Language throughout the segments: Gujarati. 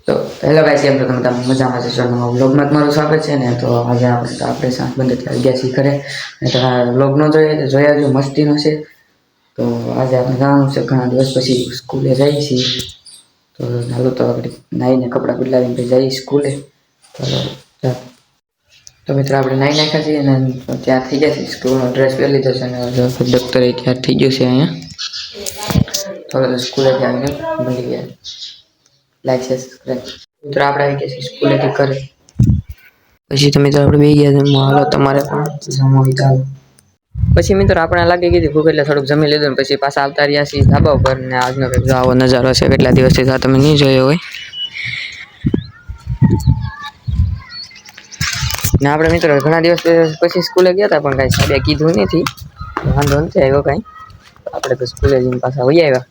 તો હેલો ગાઈસ, કેમ છો તમે? મજામાં છો? વ્લોગમાં તમારું સ્વાગત છે ને. તો આજે આપણે સાંજ બંધ થઈ ગયા છીએ ઘરે, અને તમે વ્લોગ નો જોયા જો મસ્તીનો છે. તો આજે આપણે જવાનું છે, ઘણા દિવસ પછી સ્કૂલે જઈએ છીએ. તો ચાલો તો આપણે નાઈને કપડાં બદલાવીને જઈએ સ્કૂલે. તો મિત્રો આપણે નાઈ નાખ્યા છીએ ને ત્યાં થઈ ગયા છે, સ્કૂલનો ડ્રેસ પહેરી લીધો છે અને દફતરે ત્યાં થઈ ગયું છે અહીંયા. તો સ્કૂલેથી આવીને મળી ગયા. લાઈક છે સબસ્ક્રાઇબ. મિત્રો આપણે આવી ગયા છીએ સ્કૂલેથી ઘરે. પછી તો મિત્રો આપણે બેસી ગયા હાલો તમારે પણ જમવું હોય ચાલો. પછી મિત્રો આપણે લાગી ગઈ ભૂખ એટલે થોડુંક જમી લીધું ને પછી પાછા આવતા રહ્યા છીએ ધાબા ઉપર. ને આજનો કંઈક આવો નજારો છે, કેટલા દિવસથી આ તમે નહીં જોયો હોય. ને આપણે મિત્રો ઘણા દિવસ પછી સ્કૂલે ગયા હતા, પણ કાંઈ સાહેબે કીધું નથી. વાંધો નથી આવ્યો કાંઈ. આપણે તો સ્કૂલે જઈને પાછા વહી આવ્યા.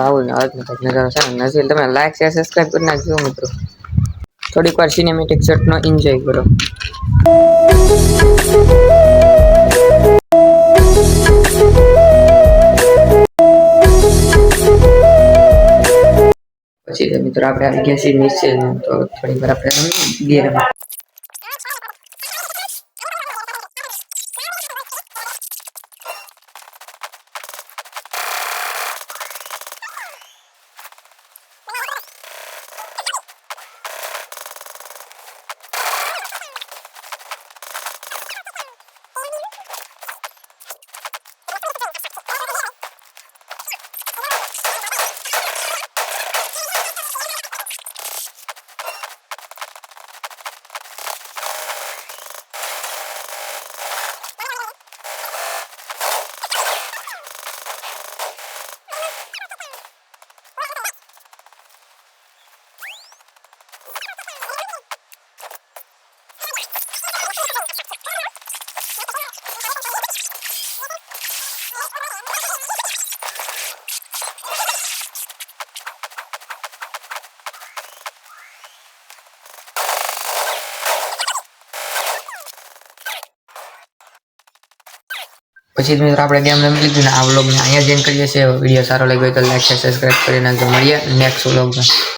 આવું ને આજનો કંઈક નજારો છે. નજીક તમે લાઈક શેર સબસ્ક્રાઈબ કરી નાખજો મિત્રો. થોડીક વાર સિનેમેટિક શોટનો એન્જોય કરો. પછી તો મિત્રો આપણે આવી ગયા છીએ નીચે, તો થોડી વાર આપણે ગેર પછી મિત્રો આપણે ગેમ રમી લીધી ને આ વ્લોગને અહીંયા જ એન્ડ કરીએ છીએ. વિડીયો સારો લાગ્યો હોય તો લાઈક શેર સબસ્ક્રાઈબ કરી નાખજો. મળીએ નેક્સ્ટ વ્લોગમાં.